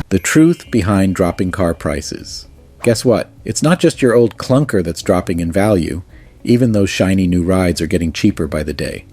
The truth behind dropping car prices. Guess what? It's not just your old clunker that's dropping in value. Even those shiny new rides are getting cheaper by the day.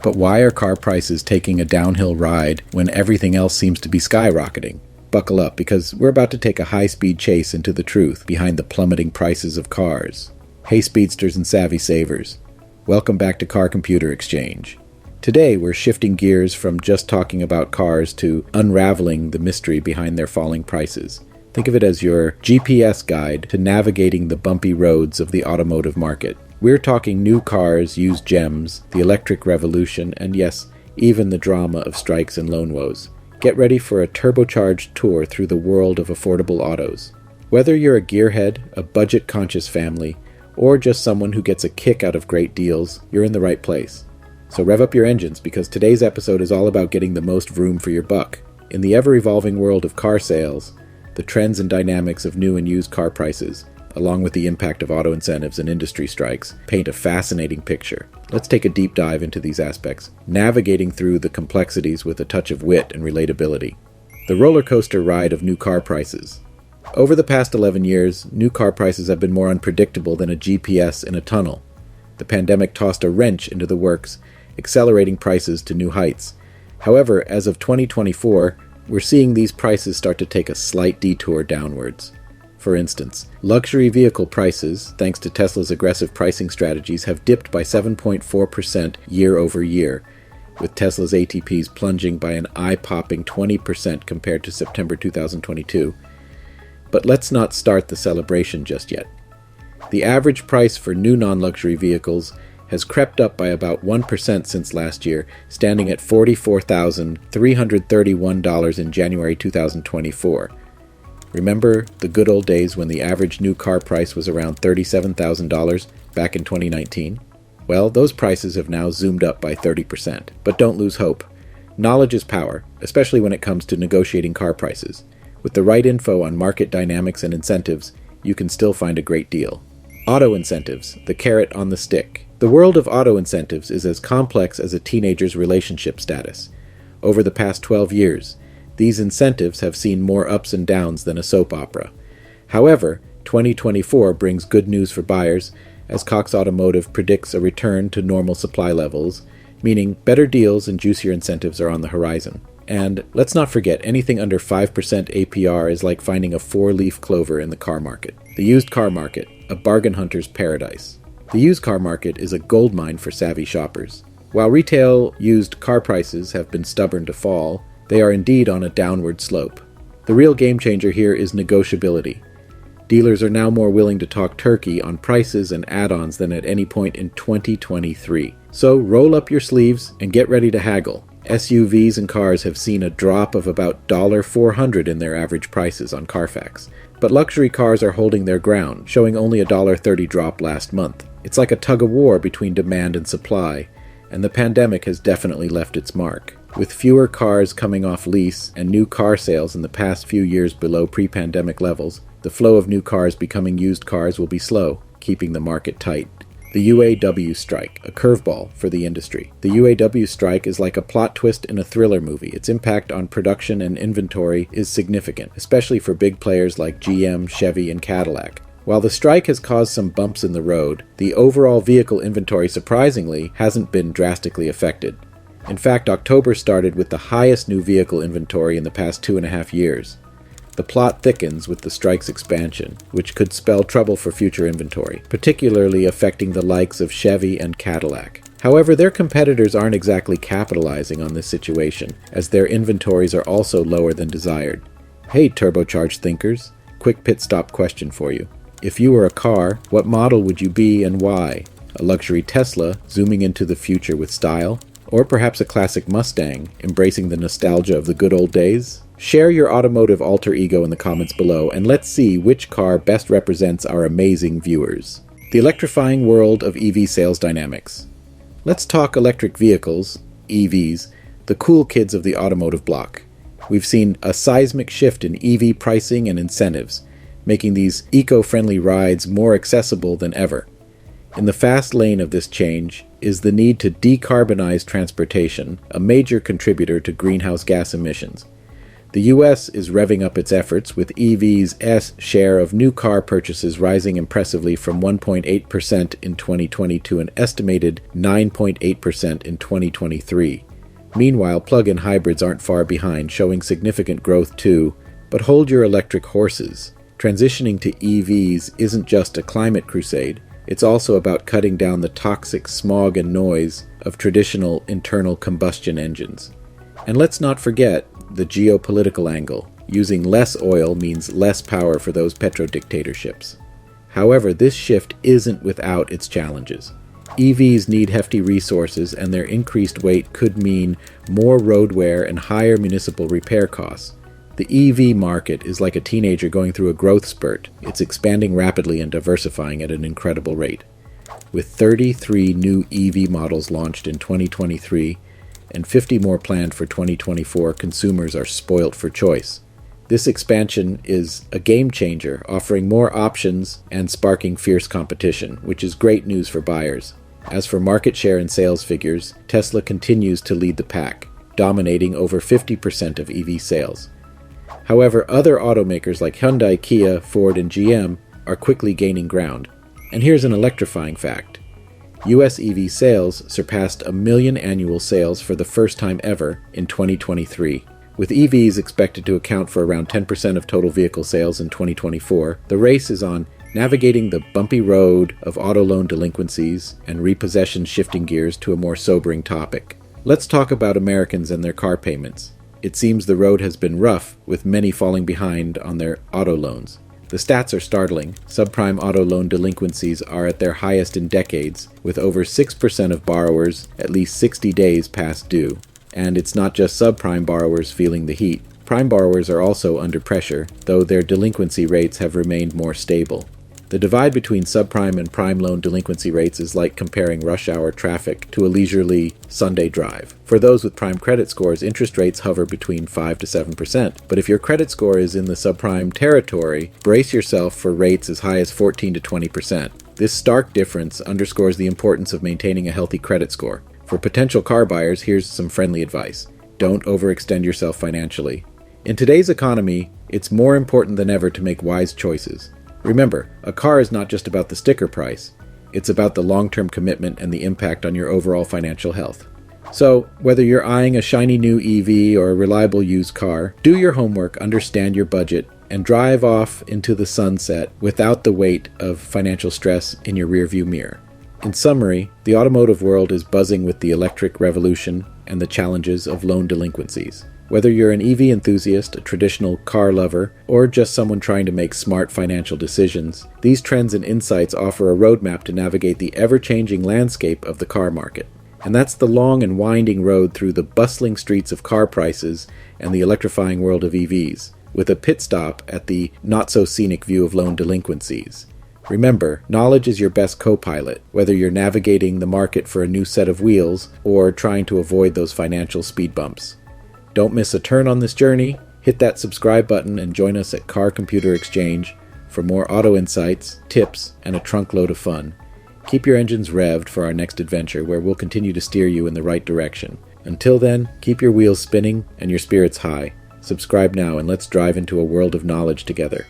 But why are car prices taking a downhill ride when everything else seems to be skyrocketing? Buckle up, because we're about to take a high-speed chase into the truth behind the plummeting prices of cars. Hey speedsters and savvy savers. Welcome back to Car Computer Exchange. Today we're shifting gears from just talking about cars to unraveling the mystery behind their falling prices. Think of it as your GPS guide to navigating the bumpy roads of the automotive market. We're talking new cars, used gems, the electric revolution, and yes, even the drama of strikes and loan woes. Get ready for a turbocharged tour through the world of affordable autos. Whether you're a gearhead, a budget-conscious family, or just someone who gets a kick out of great deals, you're in the right place. So rev up your engines, because today's episode is all about getting the most vroom for your buck. In the ever-evolving world of car sales, the trends and dynamics of new and used car prices, along with the impact of auto incentives and industry strikes, paint a fascinating picture. Let's take a deep dive into these aspects, navigating through the complexities with a touch of wit and relatability. The rollercoaster ride of new car prices. Over the past 11 years, new car prices have been more unpredictable than a GPS in a tunnel. The pandemic tossed a wrench into the works, accelerating prices to new heights. However, as of 2024, we're seeing these prices start to take a slight detour downwards. For instance, luxury vehicle prices, thanks to Tesla's aggressive pricing strategies, have dipped by 7.4% year over year, with Tesla's ATPs plunging by an eye-popping 20% compared to September 2022. But let's not start the celebration just yet. The average price for new non-luxury vehicles has crept up by about 1% since last year, standing at $44,331 in January 2024. Remember the good old days when the average new car price was around $37,000 back in 2019? Well, those prices have now zoomed up by 30%. But don't lose hope. Knowledge is power, especially when it comes to negotiating car prices. With the right info on market dynamics and incentives, you can still find a great deal. Auto incentives, the carrot on the stick. The world of auto incentives is as complex as a teenager's relationship status. Over the past 12 years, these incentives have seen more ups and downs than a soap opera. However, 2024 brings good news for buyers, as Cox Automotive predicts a return to normal supply levels, meaning better deals and juicier incentives are on the horizon. And let's not forget, anything under 5% APR is like finding a four-leaf clover in the car market. The used car market, a bargain hunter's paradise. The used car market is a goldmine for savvy shoppers. While retail used car prices have been stubborn to fall, they are indeed on a downward slope. The real game changer here is negotiability. Dealers are now more willing to talk turkey on prices and add-ons than at any point in 2023. So roll up your sleeves and get ready to haggle. SUVs and cars have seen a drop of about $400 in their average prices on Carfax. But luxury cars are holding their ground, showing only a $1.30 drop last month. It's like a tug-of-war between demand and supply, and the pandemic has definitely left its mark. With fewer cars coming off lease and new car sales in the past few years below pre-pandemic levels, the flow of new cars becoming used cars will be slow, keeping the market tight. The UAW Strike, a curveball for the industry. The UAW Strike is like a plot twist in a thriller movie. Its impact on production and inventory is significant, especially for big players like GM, Chevy, and Cadillac. While the strike has caused some bumps in the road, the overall vehicle inventory surprisingly hasn't been drastically affected. In fact, October started with the highest new vehicle inventory in the past 2.5 years. The plot thickens with the strike's expansion, which could spell trouble for future inventory, particularly affecting the likes of Chevy and Cadillac. However, their competitors aren't exactly capitalizing on this situation, as their inventories are also lower than desired. Hey, turbocharged thinkers, quick pit stop question for you. If you were a car, what model would you be and why? A luxury Tesla, zooming into the future with style? Or perhaps a classic Mustang, embracing the nostalgia of the good old days? Share your automotive alter ego in the comments below, and let's see which car best represents our amazing viewers. The electrifying world of EV sales dynamics. Let's talk electric vehicles, EVs, the cool kids of the automotive block. We've seen a seismic shift in EV pricing and incentives, making these eco-friendly rides more accessible than ever. In the fast lane of this change is the need to decarbonize transportation, a major contributor to greenhouse gas emissions. The US is revving up its efforts, with EV's share of new car purchases rising impressively from 1.8% in 2020 to an estimated 9.8% in 2023. Meanwhile, plug-in hybrids aren't far behind, showing significant growth too. But hold your electric horses. Transitioning to EVs isn't just a climate crusade, it's also about cutting down the toxic smog and noise of traditional internal combustion engines. And let's not forget the geopolitical angle. Using less oil means less power for those petrodictatorships. However, this shift isn't without its challenges. EVs need hefty resources, and their increased weight could mean more road wear and higher municipal repair costs. The EV market is like a teenager going through a growth spurt. It's expanding rapidly and diversifying at an incredible rate. With 33 new EV models launched in 2023 and 50 more planned for 2024, consumers are spoilt for choice. This expansion is a game changer, offering more options and sparking fierce competition, which is great news for buyers. As for market share and sales figures, Tesla continues to lead the pack, dominating over 50% of EV sales. However, other automakers like Hyundai, Kia, Ford, and GM are quickly gaining ground. And here's an electrifying fact. US EV sales surpassed 1 million annual sales for the first time ever in 2023. With EVs expected to account for around 10% of total vehicle sales in 2024, the race is on, navigating the bumpy road of auto loan delinquencies and repossession, shifting gears to a more sobering topic. Let's talk about Americans and their car payments. It seems the road has been rough, with many falling behind on their auto loans. The stats are startling. Subprime auto loan delinquencies are at their highest in decades, with over 6% of borrowers at least 60 days past due. And it's not just subprime borrowers feeling the heat. Prime borrowers are also under pressure, though their delinquency rates have remained more stable. The divide between subprime and prime loan delinquency rates is like comparing rush hour traffic to a leisurely Sunday drive. For those with prime credit scores, interest rates hover between 5 to 7%. But if your credit score is in the subprime territory, brace yourself for rates as high as 14 to 20%. This stark difference underscores the importance of maintaining a healthy credit score. For potential car buyers, here's some friendly advice. Don't overextend yourself financially. In today's economy, it's more important than ever to make wise choices. Remember, a car is not just about the sticker price. It's about the long-term commitment and the impact on your overall financial health. So, whether you're eyeing a shiny new EV or a reliable used car, do your homework, understand your budget, and drive off into the sunset without the weight of financial stress in your rearview mirror. In summary, the automotive world is buzzing with the electric revolution and the challenges of loan delinquencies. Whether you're an EV enthusiast, a traditional car lover, or just someone trying to make smart financial decisions, these trends and insights offer a roadmap to navigate the ever-changing landscape of the car market. And that's the long and winding road through the bustling streets of car prices and the electrifying world of EVs, with a pit stop at the not-so-scenic view of loan delinquencies. Remember, knowledge is your best co-pilot, whether you're navigating the market for a new set of wheels or trying to avoid those financial speed bumps. Don't miss a turn on this journey. Hit that subscribe button and join us at Car Computer Exchange for more auto insights, tips, and a trunk load of fun. Keep your engines revved for our next adventure, where we'll continue to steer you in the right direction. Until then, keep your wheels spinning and your spirits high. Subscribe now and let's drive into a world of knowledge together.